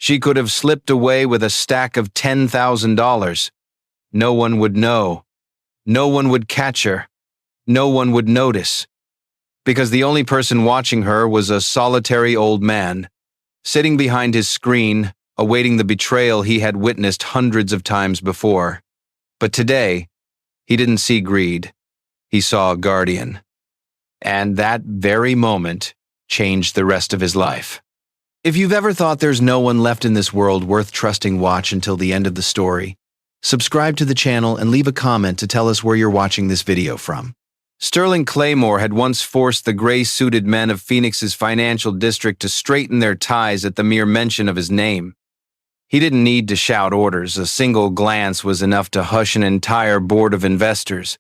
She could have slipped away with a stack of $10,000. No one would know. No one would catch her. No one would notice. Because the only person watching her was a solitary old man, sitting behind his screen, awaiting the betrayal he had witnessed hundreds of times before. But today, he didn't see greed. He saw a guardian. And that very moment changed the rest of his life. If you've ever thought there's no one left in this world worth trusting, watch until the end of the story. Subscribe to the channel and leave a comment to tell us where you're watching this video from. Sterling Claymore had once forced the gray-suited men of Phoenix's financial district to straighten their ties at the mere mention of his name. He didn't need to shout orders. A single glance was enough to hush an entire board of investors.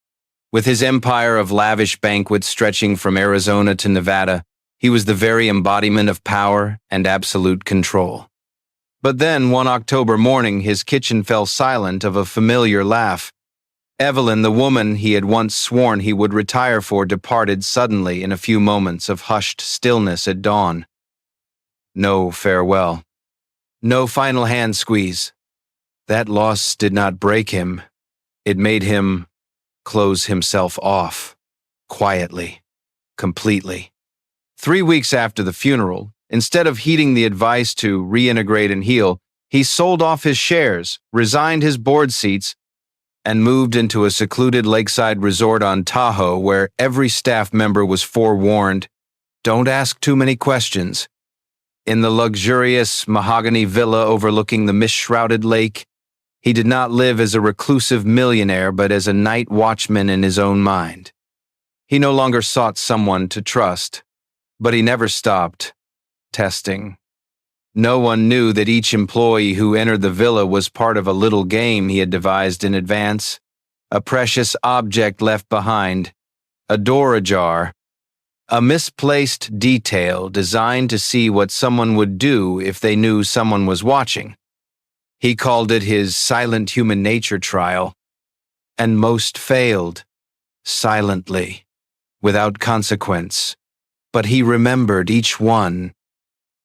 With his empire of lavish banquets stretching from Arizona to Nevada, he was the very embodiment of power and absolute control. But then, one October morning, his kitchen fell silent of a familiar laugh. Evelyn, the woman he had once sworn he would retire for, departed suddenly in a few moments of hushed stillness at dawn. No farewell. No final hand squeeze. That loss did not break him. It made him close himself off, quietly, completely. 3 weeks after the funeral, instead of heeding the advice to reintegrate and heal, he sold off his shares, resigned his board seats, and moved into a secluded lakeside resort on Tahoe where every staff member was forewarned, don't ask too many questions. In the luxurious mahogany villa overlooking the mist-shrouded lake, he did not live as a reclusive millionaire but as a night watchman in his own mind. He no longer sought someone to trust, but he never stopped testing. No one knew that each employee who entered the villa was part of a little game he had devised in advance, a precious object left behind, a door ajar, a misplaced detail designed to see what someone would do if they knew someone was watching. He called it his silent human nature trial, and most failed, silently, without consequence. But he remembered each one.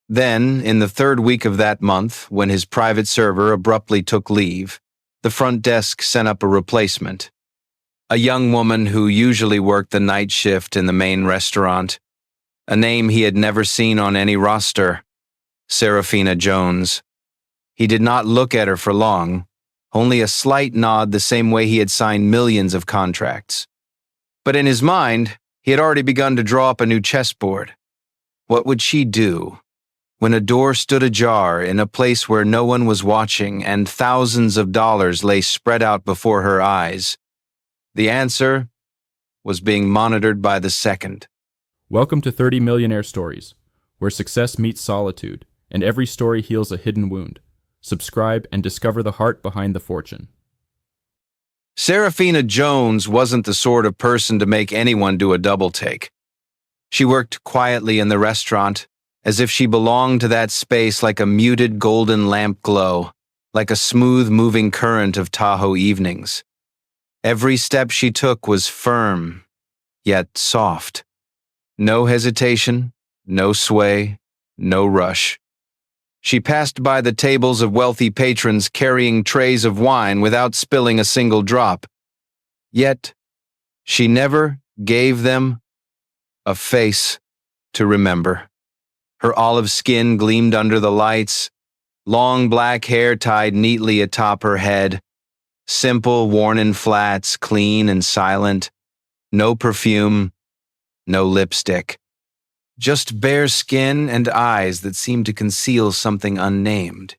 Then, in the third week of that month, when his private server abruptly took leave, the front desk sent up a replacement. A young woman who usually worked the night shift in the main restaurant. A name he had never seen on any roster. Serafina Jones. He did not look at her for long, only a slight nod the same way he had signed millions of contracts. But in his mind, he had already begun to draw up a new chessboard. What would she do when a door stood ajar in a place where no one was watching and thousands of dollars lay spread out before her eyes? The answer was being monitored by the second. Welcome to 30 Millionaire Stories, where success meets solitude, and every story heals a hidden wound. Subscribe and discover the heart behind the fortune. Serafina Jones wasn't the sort of person to make anyone do a double take. She worked quietly in the restaurant, as if she belonged to that space like a muted golden lamp glow, like a smooth-moving current of Tahoe evenings. Every step she took was firm, yet soft. No hesitation, no sway, no rush. She passed by the tables of wealthy patrons carrying trays of wine without spilling a single drop. Yet, she never gave them a face to remember. Her olive skin gleamed under the lights, long black hair tied neatly atop her head, simple worn in flats, clean and silent, no perfume, no lipstick. Just bare skin and eyes that seemed to conceal something unnamed.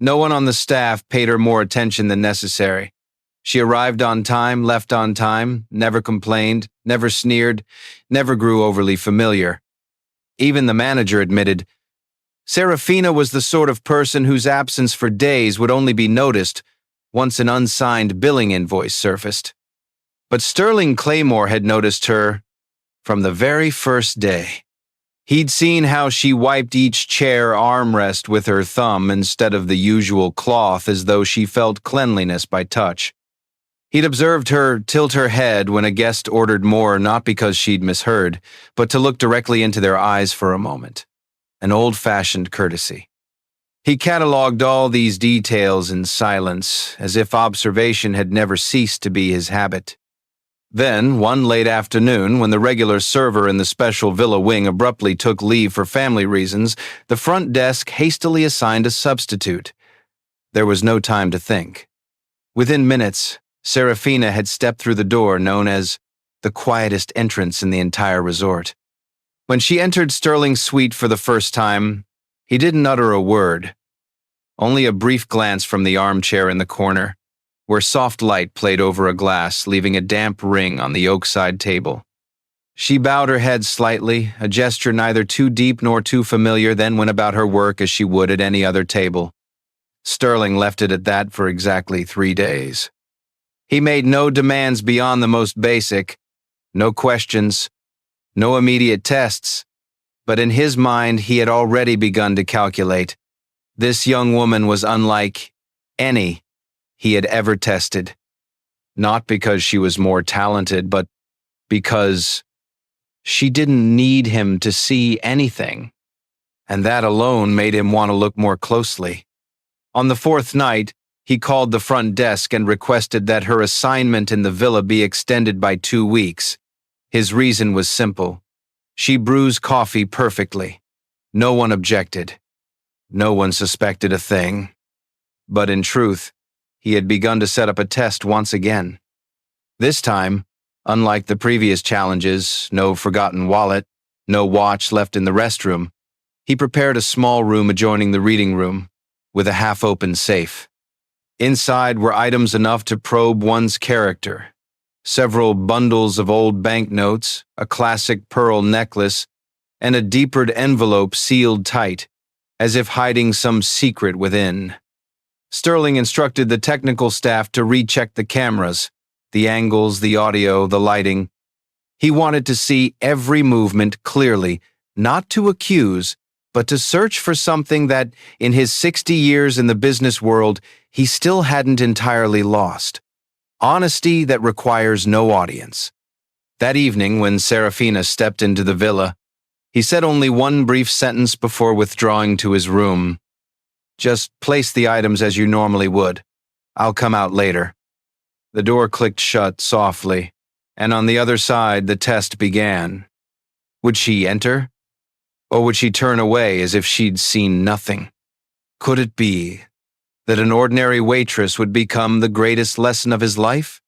No one on the staff paid her more attention than necessary. She arrived on time, left on time, never complained, never sneered, never grew overly familiar. Even the manager admitted, Serafina was the sort of person whose absence for days would only be noticed once an unsigned billing invoice surfaced. But Sterling Claymore had noticed her from the very first day. He'd seen how she wiped each chair armrest with her thumb instead of the usual cloth, as though she felt cleanliness by touch. He'd observed her tilt her head when a guest ordered more, not because she'd misheard, but to look directly into their eyes for a moment. An old-fashioned courtesy. He catalogued all these details in silence, as if observation had never ceased to be his habit. Then, one late afternoon, when the regular server in the special villa wing abruptly took leave for family reasons, the front desk hastily assigned a substitute. There was no time to think. Within minutes, Serafina had stepped through the door known as the quietest entrance in the entire resort. When she entered Sterling's suite for the first time, he didn't utter a word, only a brief glance from the armchair in the corner, where soft light played over a glass, leaving a damp ring on the oak-side table. She bowed her head slightly, a gesture neither too deep nor too familiar, then went about her work as she would at any other table. Sterling left it at that for exactly 3 days. He made no demands beyond the most basic, no questions, no immediate tests, but in his mind he had already begun to calculate. This young woman was unlike any he had ever tested, not because she was more talented, but because she didn't need him to see anything, and that alone made him want to look more closely. On the 4th night, he called the front desk and requested that her assignment in the villa be extended by 2 weeks. His reason was simple. She brews coffee perfectly. No one objected. No one suspected a thing. But in truth, he had begun to set up a test once again. This time, unlike the previous challenges, no forgotten wallet, no watch left in the restroom, he prepared a small room adjoining the reading room, with a half-open safe. Inside were items enough to probe one's character. Several bundles of old banknotes, a classic pearl necklace, and a deepered envelope sealed tight, as if hiding some secret within. Sterling instructed the technical staff to recheck the cameras, the angles, the audio, the lighting. He wanted to see every movement clearly, not to accuse, but to search for something that, in his 60 years in the business world, he still hadn't entirely lost. Honesty that requires no audience. That evening, when Serafina stepped into the villa, he said only one brief sentence before withdrawing to his room. "Just place the items as you normally would. I'll come out later." The door clicked shut softly, and on the other side the test began. Would she enter? Or would she turn away as if she'd seen nothing? Could it be that an ordinary waitress would become the greatest lesson of his life?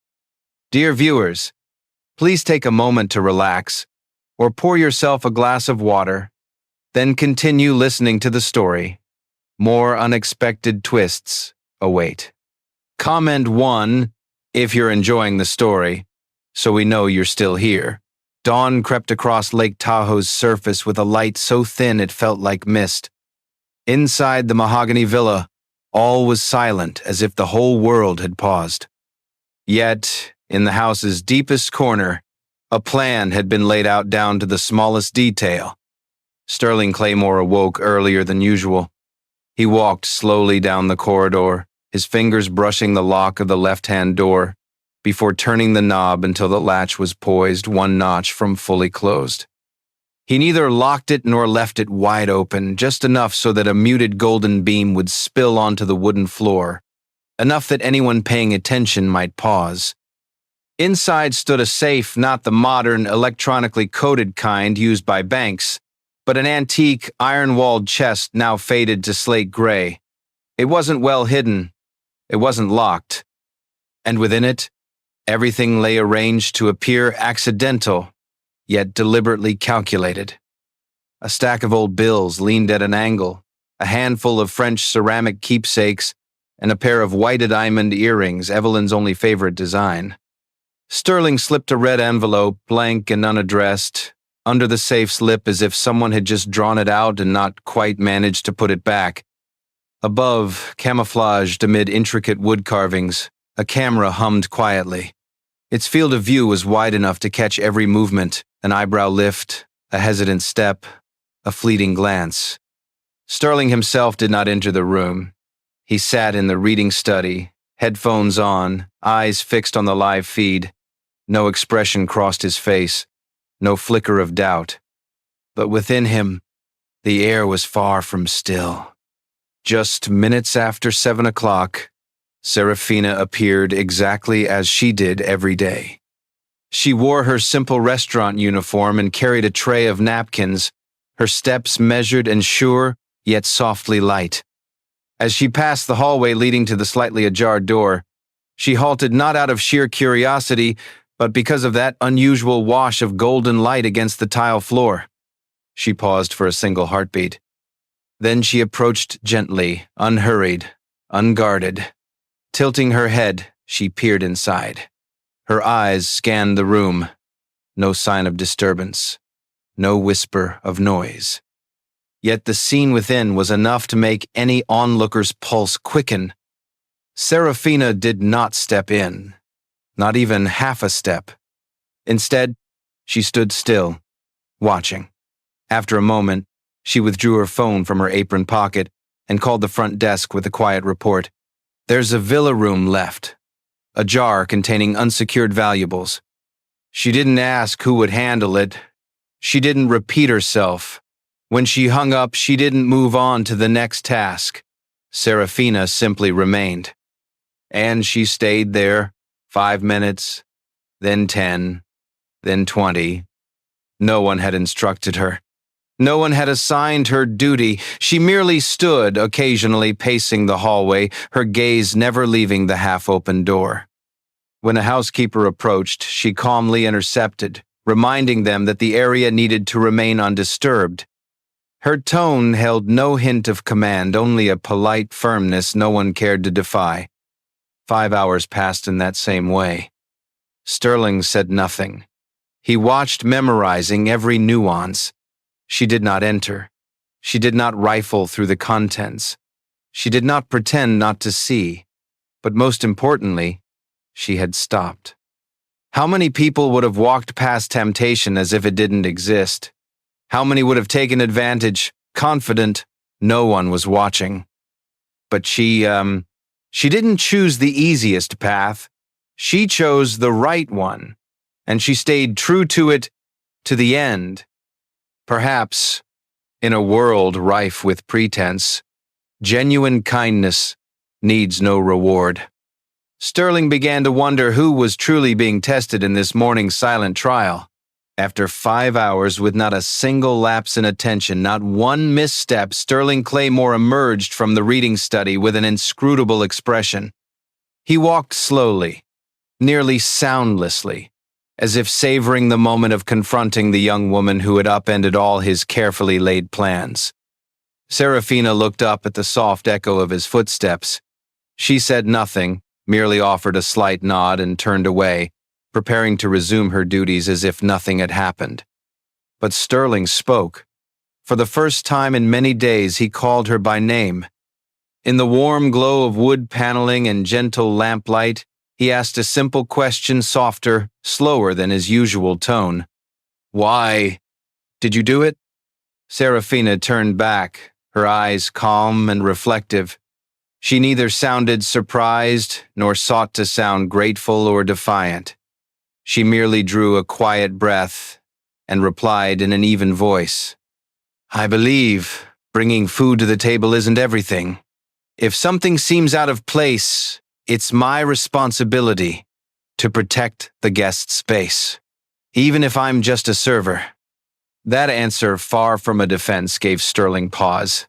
Dear viewers, please take a moment to relax, or pour yourself a glass of water, then continue listening to the story. More unexpected twists await. Comment 1 if you're enjoying the story, so we know you're still here. Dawn crept across Lake Tahoe's surface with a light so thin it felt like mist. Inside the mahogany villa, all was silent, as if the whole world had paused. Yet, in the house's deepest corner, a plan had been laid out down to the smallest detail. Sterling Claymore awoke earlier than usual. He walked slowly down the corridor, his fingers brushing the lock of the left-hand door, before turning the knob until the latch was poised 1 notch from fully closed. He neither locked it nor left it wide open, just enough so that a muted golden beam would spill onto the wooden floor, enough that anyone paying attention might pause. Inside stood a safe, not the modern, electronically coded kind used by banks, but an antique, iron-walled chest now faded to slate gray. It wasn't well hidden. It wasn't locked. And within it, everything lay arranged to appear accidental, yet deliberately calculated. A stack of old bills leaned at an angle, a handful of French ceramic keepsakes, and a pair of white diamond earrings, Evelyn's only favorite design. Sterling slipped a red envelope, blank and unaddressed, under the safe's lip as if someone had just drawn it out and not quite managed to put it back. Above, camouflaged amid intricate wood carvings, a camera hummed quietly. Its field of view was wide enough to catch every movement, an eyebrow lift, a hesitant step, a fleeting glance. Sterling himself did not enter the room. He sat in the reading study, headphones on, eyes fixed on the live feed. No expression crossed his face, no flicker of doubt. But within him, the air was far from still. Just minutes after 7 o'clock, Serafina appeared exactly as she did every day. She wore her simple restaurant uniform and carried a tray of napkins, her steps measured and sure, yet softly light. As she passed the hallway leading to the slightly ajar door, she halted not out of sheer curiosity, but because of that unusual wash of golden light against the tile floor. She paused for a single heartbeat. Then she approached gently, unhurried, unguarded. Tilting her head, she peered inside. Her eyes scanned the room. No sign of disturbance. No whisper of noise. Yet the scene within was enough to make any onlooker's pulse quicken. Serafina did not step in. Not even half a step. Instead, she stood still, watching. After a moment, she withdrew her phone from her apron pocket and called the front desk with a quiet report. "There's a villa room left. A jar containing unsecured valuables." She didn't ask who would handle it. She didn't repeat herself. When she hung up, she didn't move on to the next task. Serafina simply remained. And she stayed there, 5 minutes, then 10, then 20. No one had instructed her. No one had assigned her duty. She merely stood, occasionally pacing the hallway, her gaze never leaving the half-open door. When a housekeeper approached, she calmly intercepted, reminding them that the area needed to remain undisturbed. Her tone held no hint of command, only a polite firmness no one cared to defy. 5 hours passed in that same way. Sterling said nothing. He watched, memorizing every nuance. She did not enter. She did not rifle through the contents. She did not pretend not to see. But most importantly, she had stopped. How many people would have walked past temptation as if it didn't exist? How many would have taken advantage, confident no one was watching? But she didn't choose the easiest path. She chose the right one, and she stayed true to it to the end. Perhaps, in a world rife with pretense, genuine kindness needs no reward. Sterling began to wonder who was truly being tested in this morning's silent trial. After 5 hours with not a single lapse in attention, not one misstep, Sterling Claymore emerged from the reading study with an inscrutable expression. He walked slowly, nearly soundlessly, as if savoring the moment of confronting the young woman who had upended all his carefully laid plans. Serafina looked up at the soft echo of his footsteps. She said nothing, merely offered a slight nod and turned away, preparing to resume her duties as if nothing had happened. But Sterling spoke. For the first time in many days, he called her by name. In the warm glow of wood paneling and gentle lamplight, he asked a simple question, softer, slower than his usual tone. "Why? Did you do it?" Serafina turned back, her eyes calm and reflective. She neither sounded surprised nor sought to sound grateful or defiant. She merely drew a quiet breath and replied in an even voice. "I believe bringing food to the table isn't everything. If something seems out of place, it's my responsibility to protect the guest's space, even if I'm just a server." That answer, far from a defense, gave Sterling pause.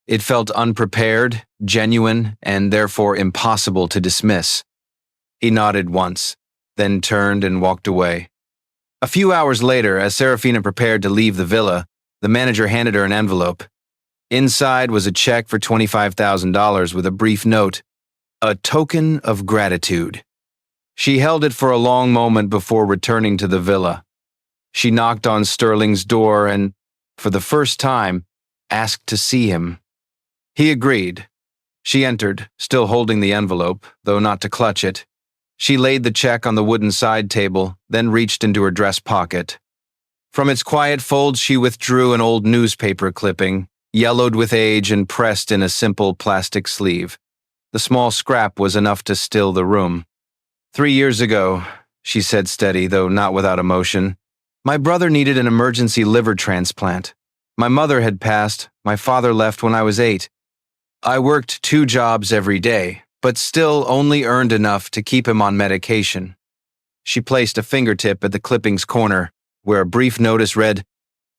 It felt unprepared, genuine, and therefore impossible to dismiss. He nodded once, then turned and walked away. A few hours later, as Serafina prepared to leave the villa, the manager handed her an envelope. Inside was a check for $25,000 with a brief note, "A token of gratitude." She held it for a long moment before returning to the villa. She knocked on Sterling's door and, for the first time, asked to see him. He agreed. She entered, still holding the envelope, though not to clutch it. She laid the check on the wooden side table, then reached into her dress pocket. From its quiet folds she withdrew an old newspaper clipping, yellowed with age and pressed in a simple plastic sleeve. The small scrap was enough to still the room. 3 years ago, she said steady, though not without emotion, my brother needed an emergency liver transplant. My mother had passed, my father left when I was 8. I worked 2 jobs every day, but still only earned enough to keep him on medication. She placed a fingertip at the clipping's corner, where a brief notice read,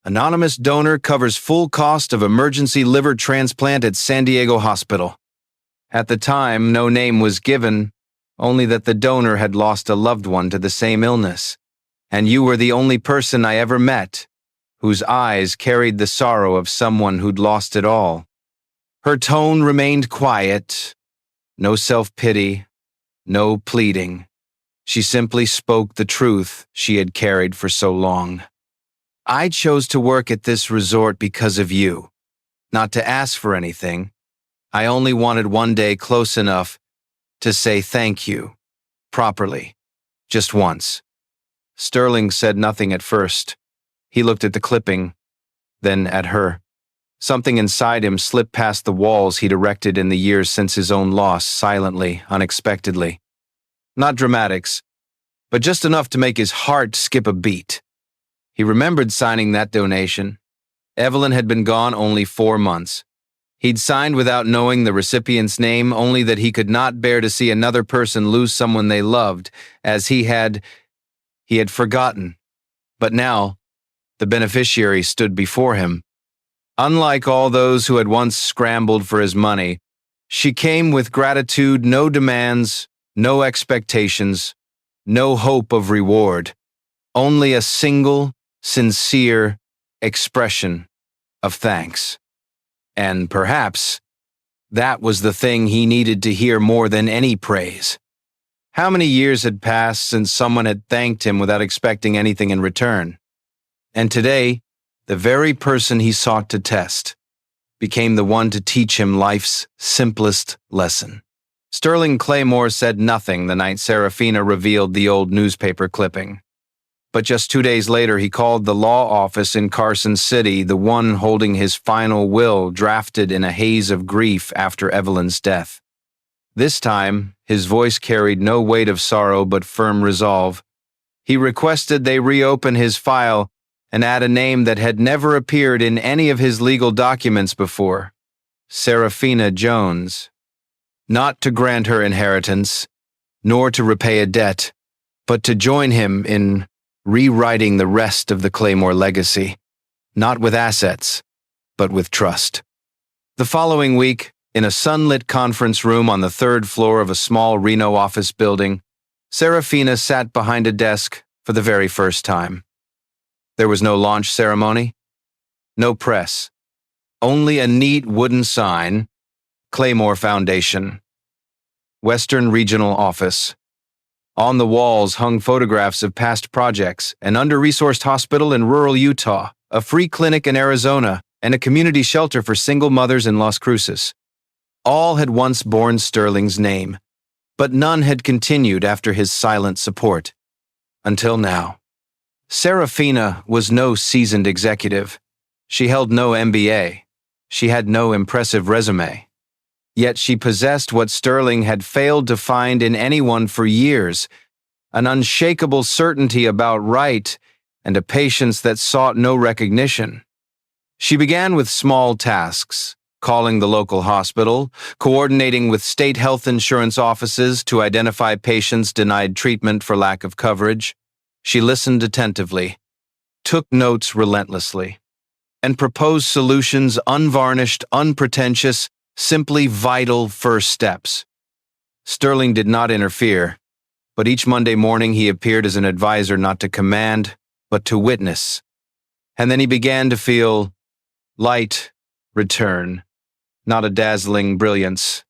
"Anonymous donor covers full cost of emergency liver transplant at San Diego Hospital." At the time, no name was given, only that the donor had lost a loved one to the same illness, and you were the only person I ever met whose eyes carried the sorrow of someone who'd lost it all. Her tone remained quiet, no self-pity, no pleading. She simply spoke the truth she had carried for so long. "I chose to work at this resort because of you, not to ask for anything. I only wanted one day close enough to say thank you, properly, just once." Sterling said nothing at first. He looked at the clipping, then at her. Something inside him slipped past the walls he'd erected in the years since his own loss, silently, unexpectedly. Not dramatics, but just enough to make his heart skip a beat. He remembered signing that donation. Evelyn had been gone only 4 months. He'd signed without knowing the recipient's name, only that he could not bear to see another person lose someone they loved, as he had forgotten. But now, the beneficiary stood before him. Unlike all those who had once scrambled for his money, she came with gratitude, no demands, no expectations, no hope of reward, only a single, sincere expression of thanks. And perhaps that was the thing he needed to hear more than any praise. How many years had passed since someone had thanked him without expecting anything in return? And today, the very person he sought to test became the one to teach him life's simplest lesson. Sterling Claymore said nothing the night Serafina revealed the old newspaper clipping. But just 2 days later, he called the law office in Carson City, the one holding his final will drafted in a haze of grief after Evelyn's death. This time, his voice carried no weight of sorrow but firm resolve. He requested they reopen his file and add a name that had never appeared in any of his legal documents before: Serafina Jones. Not to grant her inheritance, nor to repay a debt, but to join him in rewriting the rest of the Claymore legacy, not with assets, but with trust. The following week, in a sunlit conference room on the 3rd floor of a small Reno office building, Serafina sat behind a desk for the very first time. There was no launch ceremony, no press, only a neat wooden sign, Claymore Foundation, Western Regional Office. On the walls hung photographs of past projects, an under-resourced hospital in rural Utah, a free clinic in Arizona, and a community shelter for single mothers in Las Cruces. All had once borne Sterling's name, but none had continued after his silent support. Until now. Serafina was no seasoned executive. She held no MBA. She had no impressive resume. Yet she possessed what Sterling had failed to find in anyone for years: an unshakable certainty about right and a patience that sought no recognition. She began with small tasks, calling the local hospital, coordinating with state health insurance offices to identify patients denied treatment for lack of coverage. She listened attentively, took notes relentlessly, and proposed solutions unvarnished, unpretentious, simply vital first steps. Sterling did not interfere, but each Monday morning he appeared as an advisor not to command, but to witness. And then he began to feel light return, not a dazzling brilliance,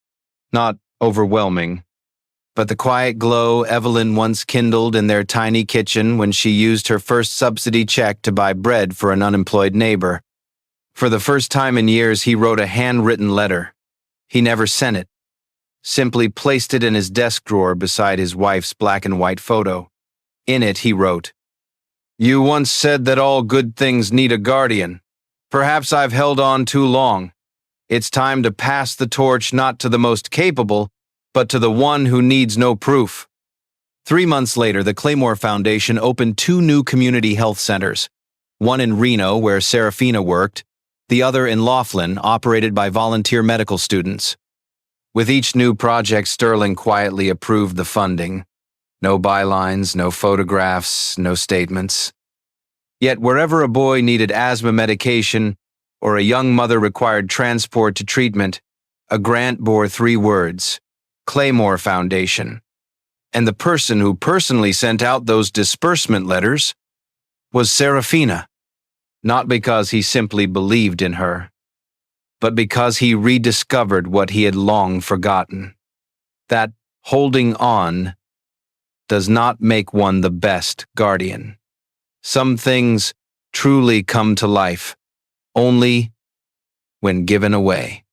not overwhelming, but the quiet glow Evelyn once kindled in their tiny kitchen when she used her first subsidy check to buy bread for an unemployed neighbor. For the first time in years, he wrote a handwritten letter. He never sent it, simply placed it in his desk drawer beside his wife's black and white photo. In it, he wrote, "You once said that all good things need a guardian. Perhaps I've held on too long. It's time to pass the torch not to the most capable, but to the one who needs no proof." 3 months later, the Claymore Foundation opened 2 new community health centers, one in Reno, where Serafina worked, the other in Laughlin, operated by volunteer medical students. With each new project, Sterling quietly approved the funding. No bylines, no photographs, no statements. Yet wherever a boy needed asthma medication or a young mother required transport to treatment, a grant bore 3 words: Claymore Foundation. And the person who personally sent out those disbursement letters was Serafina, not because he simply believed in her, but because he rediscovered what he had long forgotten, that holding on does not make one the best guardian. Some things truly come to life only when given away.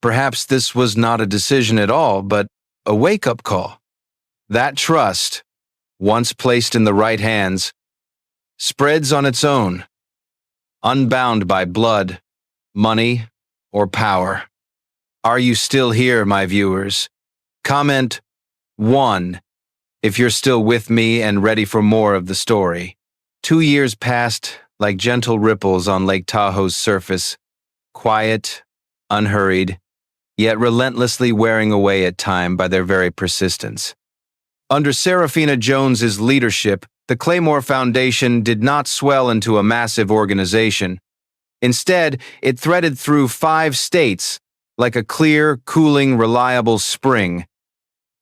Perhaps this was not a decision at all, but a wake-up call. That trust, once placed in the right hands, spreads on its own, unbound by blood, money, or power. Are you still here, my viewers? Comment 1 if you're still with me and ready for more of the story. 2 years passed like gentle ripples on Lake Tahoe's surface, quiet, unhurried, yet relentlessly wearing away at time by their very persistence. Under Serafina Jones's leadership, the Claymore Foundation did not swell into a massive organization. Instead, it threaded through 5 states like a clear, cooling, reliable spring.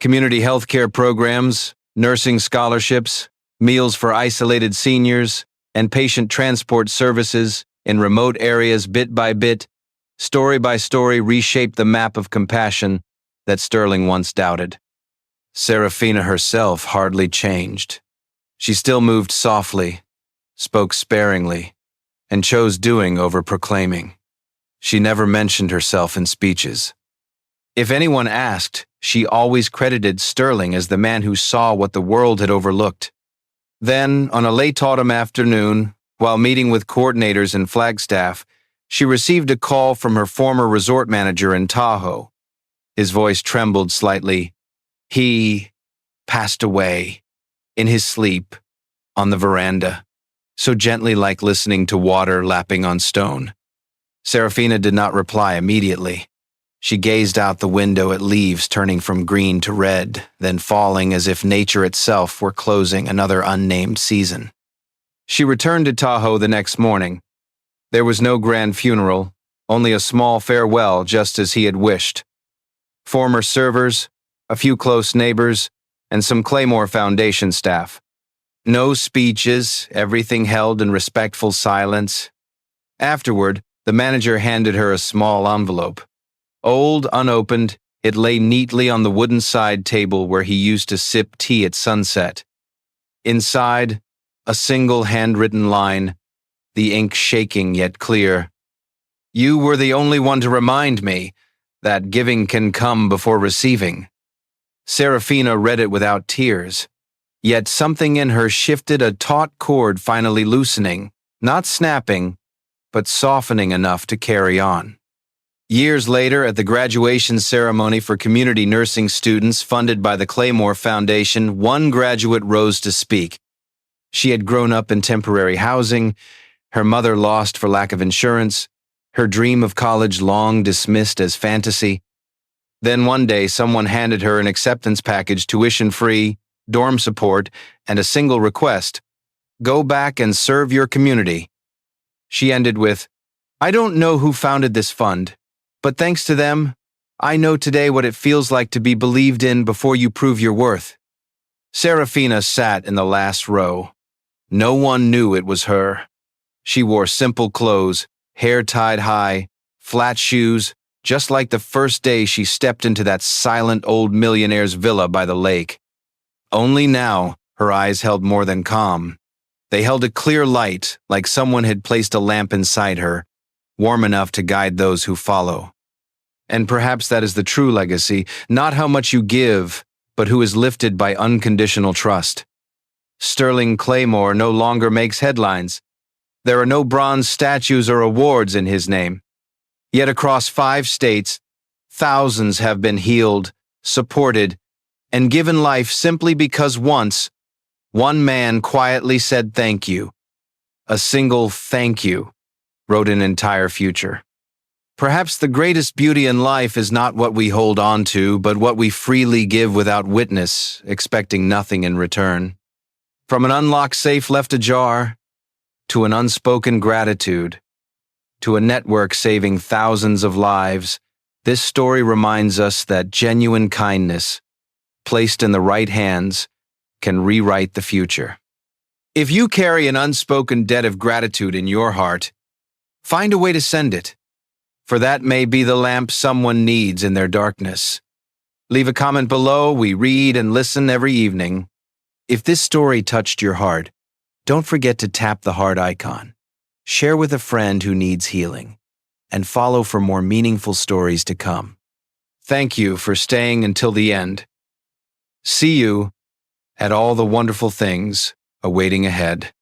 Community healthcare programs, nursing scholarships, meals for isolated seniors, and patient transport services in remote areas bit by bit, story by story reshaped the map of compassion that Sterling once doubted. Serafina herself hardly changed. She still moved softly, spoke sparingly, and chose doing over proclaiming. She never mentioned herself in speeches. If anyone asked, she always credited Sterling as the man who saw what the world had overlooked. Then, on a late autumn afternoon, while meeting with coordinators and Flagstaff, she received a call from her former resort manager in Tahoe. His voice trembled slightly. He passed away, in his sleep, on the veranda, so gently like listening to water lapping on stone. Serafina did not reply immediately. She gazed out the window at leaves turning from green to red, then falling as if nature itself were closing another unnamed season. She returned to Tahoe the next morning. There was no grand funeral, only a small farewell just as he had wished. Former servers, a few close neighbors, and some Claymore Foundation staff. No speeches, everything held in respectful silence. Afterward, the manager handed her a small envelope. Old, unopened, it lay neatly on the wooden side table where he used to sip tea at sunset. Inside, a single handwritten line, the ink shaking yet clear. You were the only one to remind me that giving can come before receiving. Serafina read it without tears, yet something in her shifted, a taut cord finally loosening, not snapping, but softening enough to carry on. Years later, at the graduation ceremony for community nursing students funded by the Claymore Foundation, one graduate rose to speak. She had grown up in temporary housing, her mother lost for lack of insurance, her dream of college long dismissed as fantasy. Then one day, someone handed her an acceptance package, tuition-free, dorm support, and a single request: go back and serve your community. She ended with, I don't know who founded this fund, but thanks to them, I know today what it feels like to be believed in before you prove your worth. Serafina sat in the last row. No one knew it was her. She wore simple clothes, hair tied high, flat shoes, just like the first day she stepped into that silent old millionaire's villa by the lake. Only now, her eyes held more than calm. They held a clear light, like someone had placed a lamp inside her, warm enough to guide those who follow. And perhaps that is the true legacy, not how much you give, but who is lifted by unconditional trust. Sterling Claymore no longer makes headlines. There are no bronze statues or awards in his name. Yet across 5 states, thousands have been healed, supported, and given life simply because once, one man quietly said thank you. A single thank you wrote an entire future. Perhaps the greatest beauty in life is not what we hold on to, but what we freely give without witness, expecting nothing in return. From an unlocked safe left ajar, to an unspoken gratitude, to a network saving thousands of lives, this story reminds us that genuine kindness, placed in the right hands, can rewrite the future. If you carry an unspoken debt of gratitude in your heart, find a way to send it, for that may be the lamp someone needs in their darkness. Leave a comment below. We read and listen every evening. If this story touched your heart, don't forget to tap the heart icon. Share with a friend who needs healing, and follow for more meaningful stories to come. Thank you for staying until the end. See you at all the wonderful things awaiting ahead.